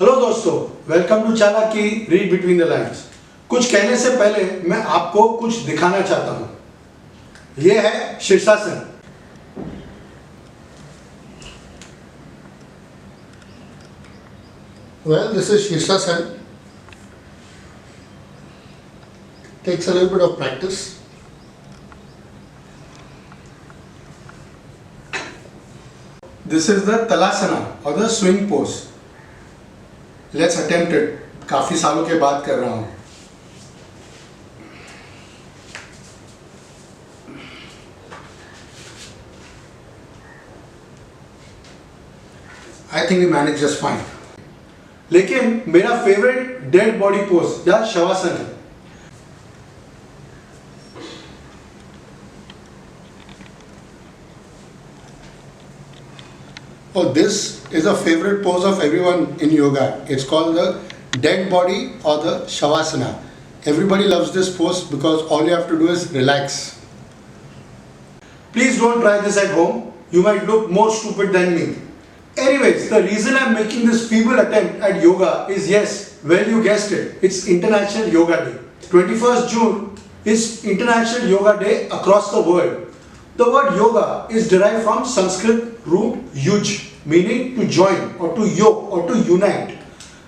Hello दोस्तों, welcome to चालाकी read between the lines. कुछ कहने से पहले मैं आपको कुछ दिखाना चाहता हूं। यह है शीर्षासन। Well, this is Shirshasan. Takes a little bit of practice. This is the Talasana or the swing pose. Let's attempt it. काफी सालों के बाद कर रहा हूं। I think we managed just fine. लेकिन मेरा फेवरेट डेड बॉडी पोज या शवासन है। Oh, this is a favorite pose of everyone in yoga. It's called the dead body or the Shavasana. Everybody loves this pose because all you have to do is relax. Please don't try this at home. You might look more stupid than me. Anyways, the reason I'm making this feeble attempt at yoga is, yes, well, you guessed it, it's International Yoga Day. 21st June is International Yoga Day across the world. The word yoga is derived from Sanskrit root yuj, meaning to join or to yoke or to unite.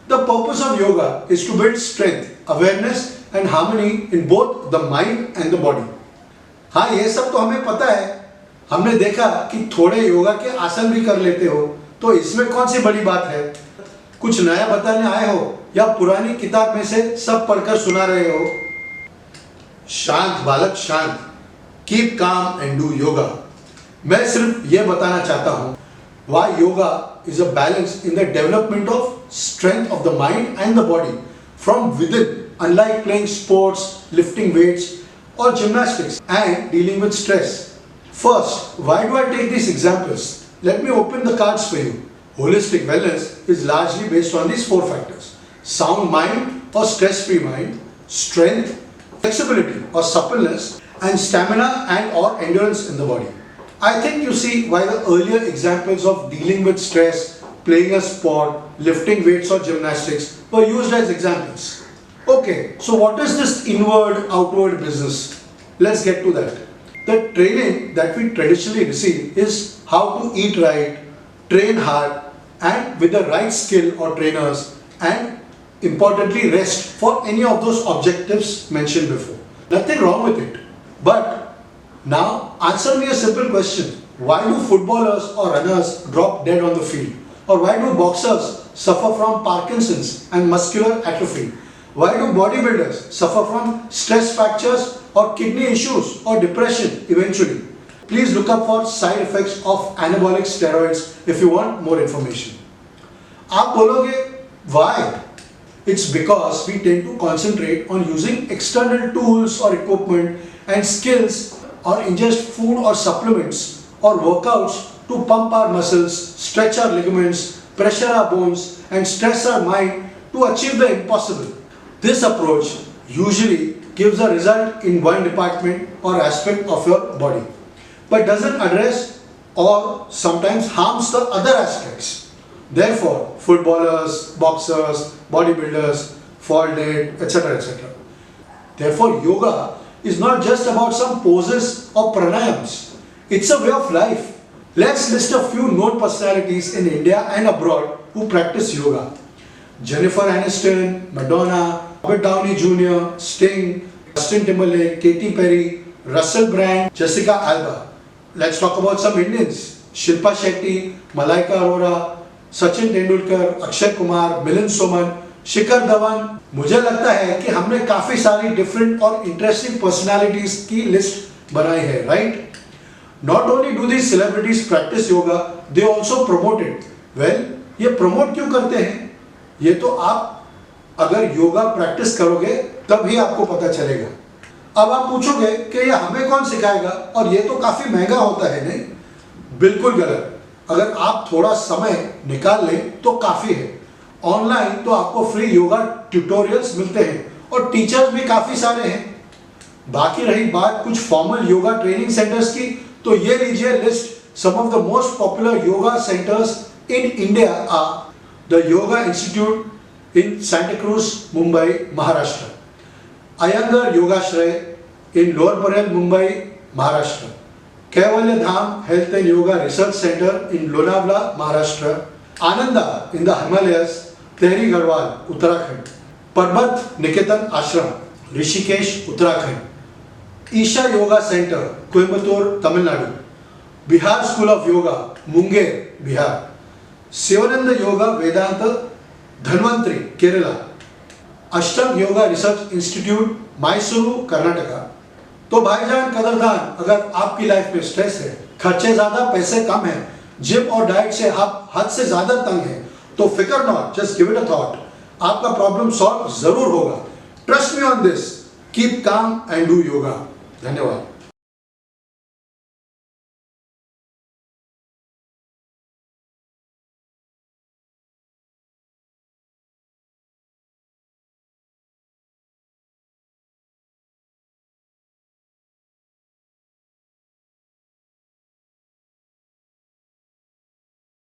The purpose of yoga is to build strength, awareness and harmony in both the mind and the body. हाँ, ये सब तो हमें पता है। हमने देखा कि थोड़े योगा के आसन भी कर लेते हो, तो इसमें कौन सी बड़ी बात है। कुछ नया बताने आए हो या पुरानी किताब में से सब पढ़कर सुना रहे हो। शांत बालक शांत, keep calm and do yoga. मैं सिर्फ ये बताना चाहता हूँ why yoga is a balance in the development of strength of the mind and the body from within, unlike playing sports, lifting weights or gymnastics and dealing with stress. First, why do I take these examples? Let me open the cards for you. Holistic wellness is largely based on these four factors: sound mind or stress-free mind, strength, flexibility or suppleness, and stamina and or endurance in the body. I think you see why the earlier examples of dealing with stress, playing a sport, lifting weights or gymnastics were used as examples. Okay, so what is this inward outward business? Let's get to that. The training that we traditionally receive is how to eat right, train hard and with the right skill or trainers, and importantly rest for any of those objectives mentioned before. Nothing wrong with it. But now answer me a simple question. Why do footballers or runners drop dead on the field? Or why do boxers suffer from Parkinson's and muscular atrophy? Why do bodybuilders suffer from stress fractures or kidney issues or depression eventually? Please look up for side effects of anabolic steroids if you want more information. आप बोलोगे why? It's because we tend to concentrate on using external tools or equipment and skills or ingest food or supplements or workouts to pump our muscles, stretch our ligaments, pressure our bones and stress our mind to achieve the impossible. This approach usually gives a result in one department or aspect of your body, but doesn't address or sometimes harms the other aspects. Therefore, footballers, boxers, bodybuilders fall dead, etc. etc. Therefore, yoga is not just about some poses or pranayams. It's a way of life. Let's list a few known personalities in India and abroad who practice yoga. Jennifer Aniston, Madonna, Robert Downey Jr., Sting, Justin Timberlake, Katy Perry, Russell Brand, Jessica Alba. Let's talk about some Indians. Shilpa Shetty, Malaika Arora, Sachin Tendulkar, Akshay Kumar, Milind Soman, Shikhar Dhawan. मुझे लगता है कि हमने काफी सारी different और interesting personalities की list बनाई है, right? Not only do these celebrities practice yoga, they also promote it. Well, ये प्रमोट क्यों करते हैं? ये तो आप अगर योगा प्रैक्टिस करोगे तब ही आपको पता चलेगा। अब आप पूछोगे कि ये हमें कौन सिखाएगा और ये तो काफी महंगा होता है, नहीं? बिल्कुल गलत। अगर आप थोड़ा समय निकाल लें तो काफी है। ऑनलाइन तो आपको फ्री योगा ट्यूटोरियल्स मिलते हैं और टीचर्स भी काफी सारे हैं। बाकी रही बात कुछ फॉर्मल योगा ट्रेनिंग सेंटर्स की, तो ये लीजिए list. Some of the most popular yoga centres in India are the yoga institute in Santa Cruz, Mumbai, Maharashtra. Iyengar Yogashraya in Lower Parel, Mumbai, Maharashtra. Kaivalya Dham Health and Yoga Research Center in Lonavala, Maharashtra. Ananda in the Himalayas, Tehri Garhwal, Uttarakhand. Parbat Niketan Ashram, Rishikesh, Uttarakhand. Isha Yoga Center, Coimbatore, Tamil Nadu. Bihar School of Yoga, Munger, Bihar. Sivananda Yoga Vedanta, Dhanvantri, Kerala. अष्टम yoga research institute Mysuru Karnataka. तो भाईजान कदरदान, अगर आपकी life में stress है, खर्चे ज्यादा पैसे कम है, जिम और डाइट से आप हद से ज्यादा तंग हैं, तो फिकर not, just give it a thought, आपका प्रॉब्लम सॉल्व जरूर होगा। Trust me on this, keep calm and do yoga. धन्यवाद।